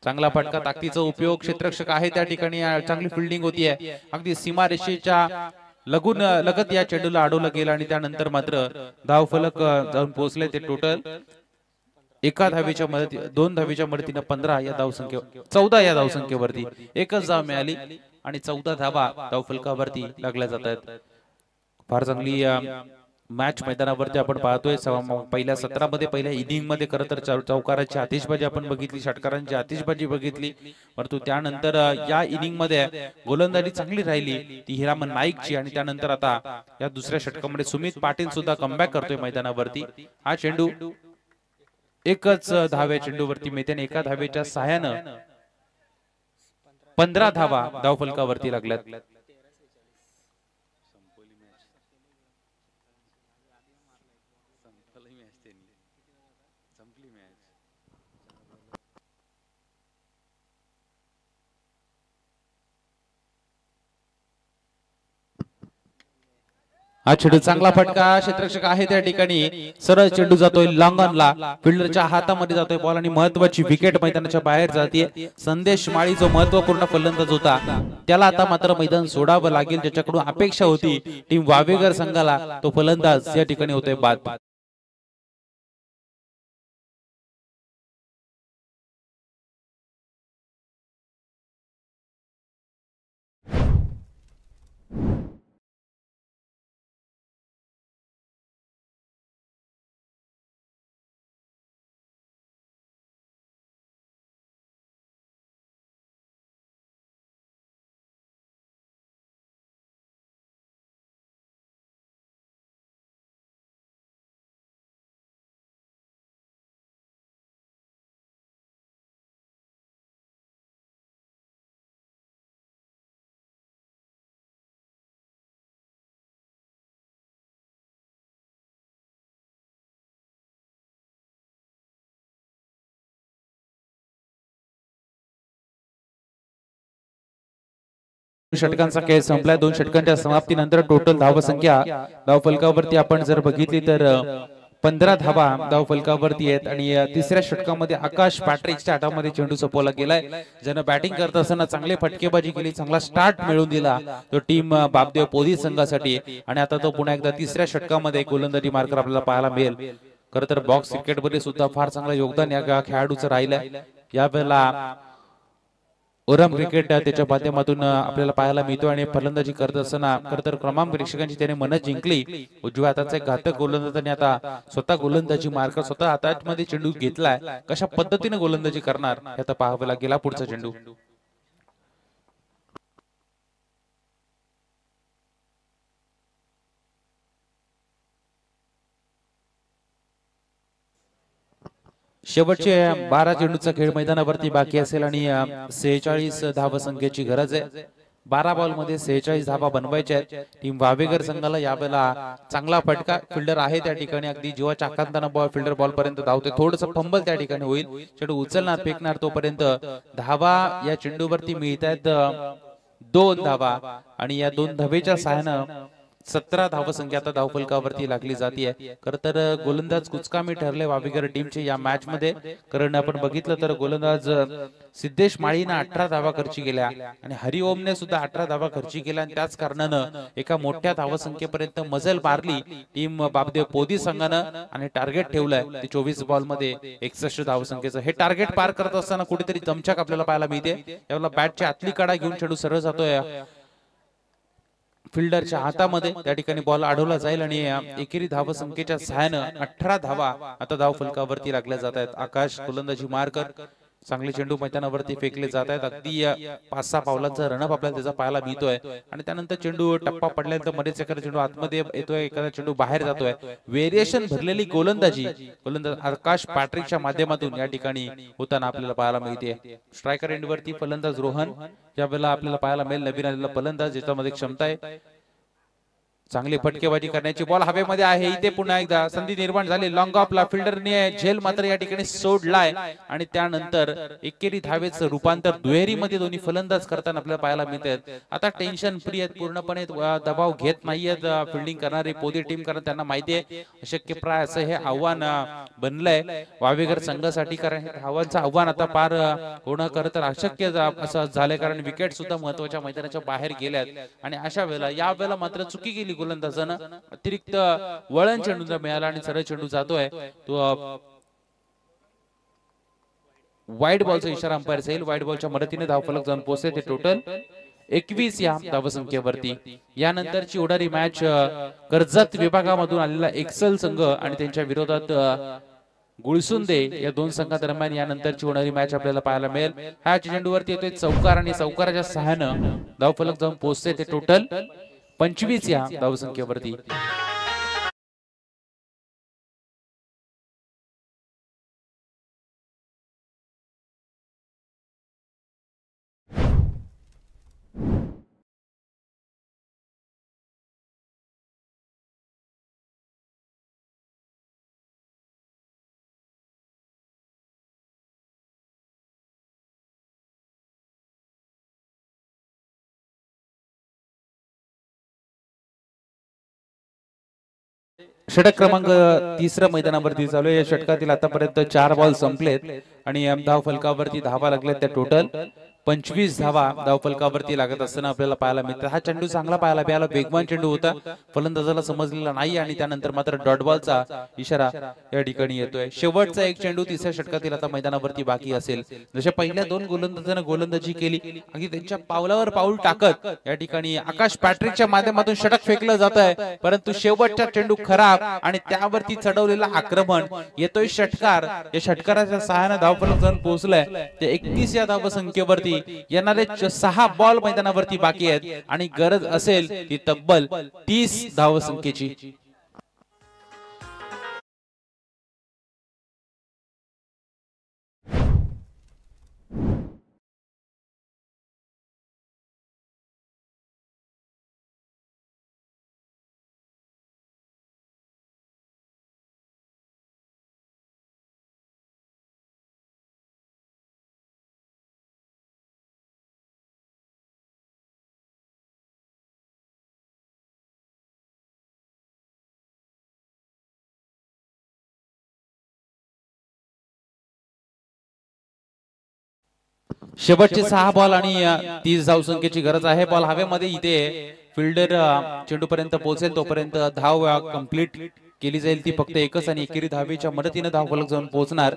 चांगला फटका, ताकदीचा उपयोग. क्षेत्ररक्षक आहे त्या ठिकाणी, चांगली फिल्डिंग होतीये. अगदी सीमारेषेच्या लगत या चेंडूला अडवलं गेलं आणि त्यानंतर मात्र धावफलक जाऊन पोहोचले. ते टोटल एका धावेच्या मदती 2 धावेच्या मदतीने 15 या धावसंख्ये 14 या धावसंख्येवरती एकच धाव मिळाली आणि 14 धावा धावफलकावरती लागल्या जात आहेत. फार चांगली मॅच मैदानावरती आपण पाहतोय. पहिल्या सत्रामध्ये पहिल्या इनिंग मध्ये खरं तर चौकाराची आतिषबाजी आपण बघितली, षटकारांची आतिषबाजी बघितली, परंतु त्यानंतर या इनिंग मध्ये गोलंदाजी चांगली राहिली ती हिरामन नाईकची. आणि त्यानंतर आता या दुसऱ्या षटकामध्ये सुमित पाटील सुद्धा कमबॅक करतोय मैदानावरती. हा चेंडू एकच धाव्या चेंडूवरती मिळते आणि एका धावेच्या सहाय्यानं 15 धावा धावफलकावरती लागल्यात. हा चेंडू चांगला फटका, क्षेत्ररक्षक आहे त्या ठिकाणी, सरळ चेंडू जातोय लॉंगॉनला, फिल्डरच्या हातामध्ये जातोय बॉल आणि महत्वाची विकेट मैदानाच्या बाहेर जाते. संदेश माळी जो महत्वपूर्ण फलंदाज होता त्याला आता मात्र मैदान सोडावं लागेल, ज्याच्याकडून अपेक्षा होती टीम वावेगर संघाला तो फलंदाज या ठिकाणी होतोय बाद. षटकांचा खेळ संपला. 2 षटकांच्या समाप्तीनंतर टोटल धावसंख्या धावफलकावरती आपण जर बघितली तर 15 धावा धावफलकावरती आहेत. आणि तिसऱ्या षटकामध्ये आकाश पॅट्रिकच्या हातामध्ये चेंडू सोपवला गेलाय, ज्यानं बॅटिंग करत असताना चांगली फटकेबाजी केली, चांगला स्टार्ट मिळवून दिला तो टीम बापदेव पोदी संघासाठी. आणि आता तो पुन्हा एकदा तिसऱ्या षटकामध्ये गोलंदाजी मार्कर आपल्याला पाहायला मिळेल. खरं तर बॉक्स क्रिकेट मध्ये सुद्धा फार चांगलं योगदान या खेळाडूचं राहिलंय. यावेळेला ओरम क्रिकेट त्याच्या माध्यमातून आपल्याला पाहायला मिळतो आणि फलंदाजी करत असताना खरं तर क्रमांक प्रेक्षकांची त्याने मन जिंकली. उजव्या हाताचा एक घातक गोलंदाजाने आता स्वतः गोलंदाजी मार्कर स्वतः हातामध्ये चेंडू घेतलाय. कशा पद्धतीने गोलंदाजी करणार हे आता पाहावं लागेल. पुढचा चेंडू शेवटचे 12 चेंडूचा खेळ मैदानावरती बाकी असेल आणि 46 धावसंख्येची गरज आहे. 12 बॉल मध्ये 46 धावा बनवायच्या आहेत. टीम वावेगर संघाला यावेळेला चांगला फटका, फिल्डर आहे त्या ठिकाणी, अगदी जीवाच्या आकांतानं बॉल फिल्डर बॉल पर्यंत धावते, थोडस फंबल त्या ठिकाणी होईल, चेंडू उचलणार फेकणार तोपर्यंत धावा या चेंडूवरती मिळत आहेत 2 धावा. आणि या 2 धावेच्या सहाय्यानं 17 धावसंख्या आता धावफलकावरती लागली जाते. खरं तर गोलंदाज कुचकामी ठरले वावेगर टीमचे या मॅच मध्ये, कारण आपण बघितलं तर गोलंदाज सिद्धेश माळीनं 18 धावा खर्ची केल्या आणि हरिओमने सुद्धा 18 धावा खर्ची केल्या. आणि त्याच कारणानं एका मोठ्या धावसंख्येपर्यंत मजल मारली टीम बापदेव पोदी संघानं आणि टार्गेट ठेवलंय ते 24 बॉल मध्ये 61 धावसंख्येचं. हे टार्गेट पार करत असताना कुठेतरी दमछाक आपल्याला पाहायला मिळते. यावेळेला बॅटची आतली कडा घेऊन चेंडू सरळ जातोय फिल्डरच्या हातामध्ये, त्या ठिकाणी बॉल अडवला जाईल आणि एकेरी धावसंख्येच्या सहाय्यानं 18 धावा आता धावफलकावरती लागल्या जात आहेत. आकाश गोलंदाजी मार्कर, चांगले चेंडू मैदानावरती फेकले जात आहेत. अगदी 5-6 पावलांचा रनअप आपल्याला त्याचा पाहायला मिळतोय. आणि त्यानंतर चेंडू टप्पा पडल्यानंतर मध्येच एखादा चेंडू आतमध्ये येतोय, एखादा चेंडू बाहेर जातोय. व्हेरिएशन भरलेली गोलंदाजी गोलंदाज आकाश पॅट्रिकच्या माध्यमातून या ठिकाणी होताना आपल्याला पाहायला मिळते. स्ट्रायकर एंडवरती फलंदाज रोहन यावेळेला आपल्याला पाहायला मिळेल, नवीन आलेला फलंदाज ज्याच्यामध्ये क्षमता आहे. चांगली फटकेबाजी करण्याची बॉल हवेमध्ये आहे. इथे पुन्हा एकदा संधी निर्माण झाली. लॉंग ऑफला फिल्डरने झेल मात्र या ठिकाणी सोडलाय आणि त्यानंतर एकेरी धावेचं रूपांतर दुहेरीमध्ये दोन्ही फलंदाज करताना आपल्याला पाहायला मिळतात. आता टेन्शन फ्री आहेत, पूर्णपणे दबाव घेत नाहीयेत फिल्डिंग करणारी पोदी टीम, कारण त्यांना माहिती आहे अशक्यप्राय असं हे आव्हान बनलंय वावेकर संघासाठी. कारण हे धावांचं आव्हान आता पार होणं खरं तर अशक्य असं झालंय, कारण विकेट सुद्धा महत्वाच्या मैदानाच्या बाहेर गेल्यात. आणि अशा वेळेला या वेळेला मात्र चुकी केली गोलंदाजानं. अतिरिक्त वळण चेंडूला मिळाला आणि सरळ चेंडू जातोय तो वाईट बॉलचा इशारा अंपायर येईल. वाईट बॉलच्या मदतीने धावफलक जाऊन पोहोचते. ते टोटल 21 या धावसंख्येवरती. यानंतरची उडारी मॅच कर्जत विभागामधून आलेला एक्सेल संघ आणि त्यांच्या विरोधात गुळसुंदे या दोन संघादरम्यान यानंतरची होणारी मॅच आपल्याला पाहायला मिळेल. ह्या चेंडूवरती येतोय चौकार आणि चौकाराच्या सहाय्यानं धावफलक जाऊन पोहोचते. ते टोटल 25 या धावसंख्येवरती. षटक क्रमांक 3 मैदानावरती चालू आहे. या षटकातील आतापर्यंत 4 बॉल संपलेत आणि धाव फलकावरती धावा लागल्यात. त्या टोटल 25 धावा धाव फलकावरती लागत असताना आपल्याला पाहायला मिळतात. हा चेंडू चांगला पाहायला मिळाला, वेगवान चेंडू होता, फलंदाजाला समजलेला नाही आणि त्यानंतर मात्र डॉट बॉलचा इशारा या ठिकाणी येतोय. शेवटचा एक चेंडू 3ऱ्या षटकातील आता मैदानावरती बाकी असेल. जसे पहिल्या 2 गोलंदाजांना गोलंदाजी केली, अगदी त्यांच्या पावलावर पाऊल टाकत या ठिकाणी आकाश पॅट्रिकच्या माध्यमातून षटक फेकलं जात आहे, परंतु शेवटचा चेंडू खराब आणि त्यावरती चढवलेला आक्रमण येतोय षटकार. या षटकाराच्या सहाय्याने धावफलक जाऊन पोहोचलाय. ते 31 या धावसंख्येवरती. येणारे 6 बॉल मैदानावरती बाकी आहेत आणि गरज असेल ती तब्बल 30 धावसंख्येची. शेवटचे 6 बॉल आणि 30 धावसंख्येची गरज आहे. बॉल हवेमध्ये इथे फिल्डर चेंडूपर्यंत पोहोचेल तोपर्यंत धाव कंप्लीट केली जाईल. ती फक्त एकच आणि एकेरी धावेच्या मदतीने धावफलक जाऊन पोहोचणार.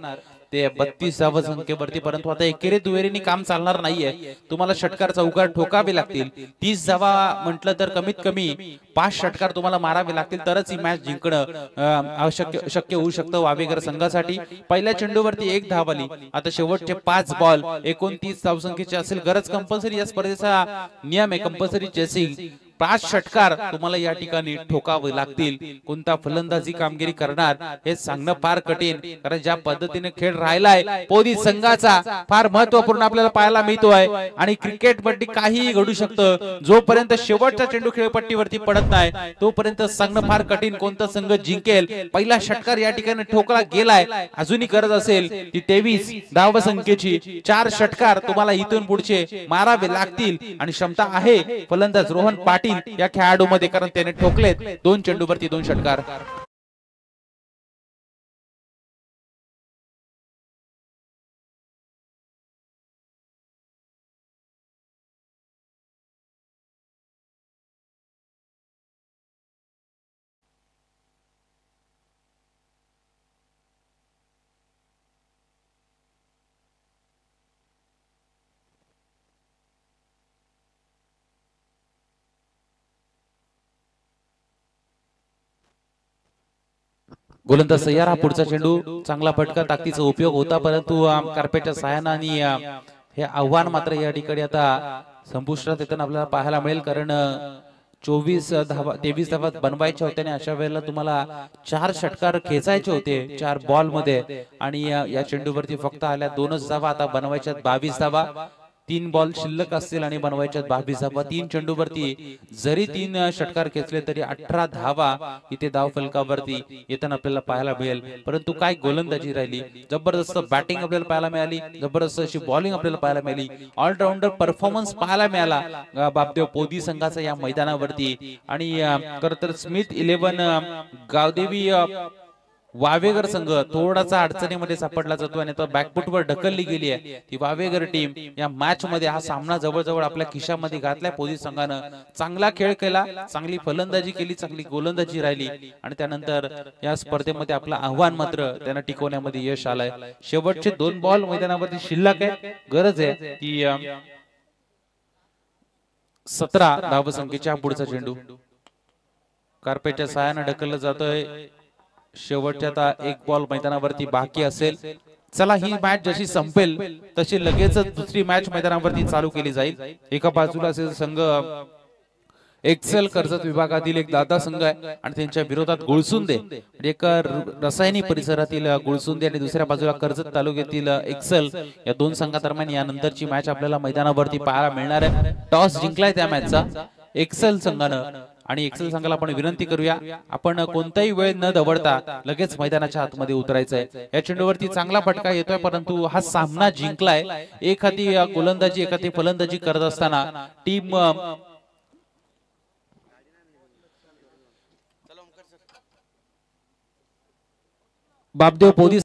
ते 32 धावसंख्येवरती. परंतु आता एकेरी दुहेरीने काम चालणार नाहीये. तुम्हाला षटकार चौकार ठोकावे लागतील. 30 धावा म्हटलं तर कमीत कमी 5 षटकार तुम्हाला मारावे लागतील, तरच ही मॅच जिंकणं शक्य होऊ शकतं वावेकर संघासाठी. पहिल्या चेंडूवरती 1 धाव आली. आता शेवटचे 5 बॉल 29 धावसंख्येचे असेल. गरज कंपल्सरी, या स्पर्धेचा नियम आहे कंपल्सरी चेसिंग. 5 षटकार तुम्हाला या ठिकाणी ठोकावे लागतील. कोणता फलंदाजी कामगिरी करणार हे सांगणं फार कठीण, कारण ज्या पद्धतीने खेळ राहिलाय पोदी संघाचा फार महत्वपूर्ण आपल्याला पाहायला मिळतोय. आणि क्रिकेट मध्ये काहीही घडू शकतं. जोपर्यंत शेवटचा चेंडू खेळपट्टीवरती पडत नाही तोपर्यंत सांगणं फार कठीण कोणता संघ जिंकेल. पहिला षटकार या ठिकाणी ठोकला गेलाय. अजूनही गरज असेल ती 23 धावसंख्येची. 4 षटकार तुम्हाला इथून पुढचे मारावे लागतील आणि क्षमता आहे फलंदाज रोहन पाटील या खेळाडूमध्ये, कारण त्याने ठोकलेत 2 चेंडूवरती 2 षटकार. गोलंदाज तयार. हा पुढचा चेंडू चांगला फटका, ताकदीचा उपयोग होता, परंतु कार्पेटच्या सहाय्याने आणि हे आव्हान मात्र या ठिकाणी आता संपुष्टात येताना आपल्याला पाहायला मिळेल. कारण 23 धावा बनवायच्या होत्या आणि अशा वेळेला तुम्हाला 4 षटकार खेचायचे होते 4 बॉल मध्ये आणि या चेंडूवरती फक्त आल्या 2च धावा. आता बनवायच्या 22 धावा. 3 बॉल शिल्लक असतील आणि बनवायच्यात 22 धावा। 3 चेंडूवरती जरी 3 षटकार खेचले तरी 18 धावा इथे धाव फलकावरती येताना आपल्याला पाहायला मिळेल। परंतु काय गोलंदाजी राहिली, जबरदस्त बॅटिंग आपल्याला पाहायला मिळाली, जबरदस्त अशी बॉलिंग आपल्याला पाहायला मिळाली, ऑलराऊंडर परफॉर्मन्स पाहायला मिळाला बापदेव पोदी संघाचा या मैदानावरती। आणि खरं तर स्मिथ 11 गावदेवी वावेगर संघ थोडासा अडचणीमध्ये सापडला जातो आणि तो बॅकफुटवर ढकलली गेली आहे ती वावेगर टीम। या मॅच मध्ये हा सामना जवळजवळ आपल्या खिशामध्ये घातलाय पोदी संघानं। चांगला खेळ केला, चांगली फलंदाजी केली, चांगली गोलंदाजी राहिली आणि त्यानंतर या स्पर्धेमध्ये आपलं आव्हान मात्र त्यांना टिकवण्यामध्ये यश आलंय। शेवटचे 2 बॉल मैदानावरती शिल्लक आहे, गरज आहे ती 17 धावसंख्येच्या पुढचा चेंडू कार्पेटच्या सहाय्याने ढकललं जातोय। शेवटच्या आता 1 बॉल मैदानावरती बाकी असेल। चला ही मॅच जशी संपेल तशी लगेचच दुसरी मॅच मैदानावरती चालू केली जाईल। एका बाजूला असेल संघ एक्सेल कर्जत विभागातील एक दादा संघ आहे आणि त्यांच्या विरोधात गुळसुंदे एक रसायनी परिसरातील गुळसुंदे आणि दुसऱ्या बाजूला कर्जत तालुक्यातील एक्सेल या 2 संघादरम्यान यानंतरची मॅच आपल्याला मैदानावरती पाहायला मिळणार आहे। टॉस जिंकलाय त्या मॅचचा एक्सेल संघानं आणि एक्सेल संघाला आपण विनंती करूया आपण कोणताही वेळ न दवडता लगेच मैदानाच्या आतमध्ये उतरायचंय। या चेंडूवरती चांगला फटका येतोय परंतु हा सामना जिंकलाय। एखादी गोलंदाजी एखादी फलंदाजी करत असताना टीम बापदेव पोदी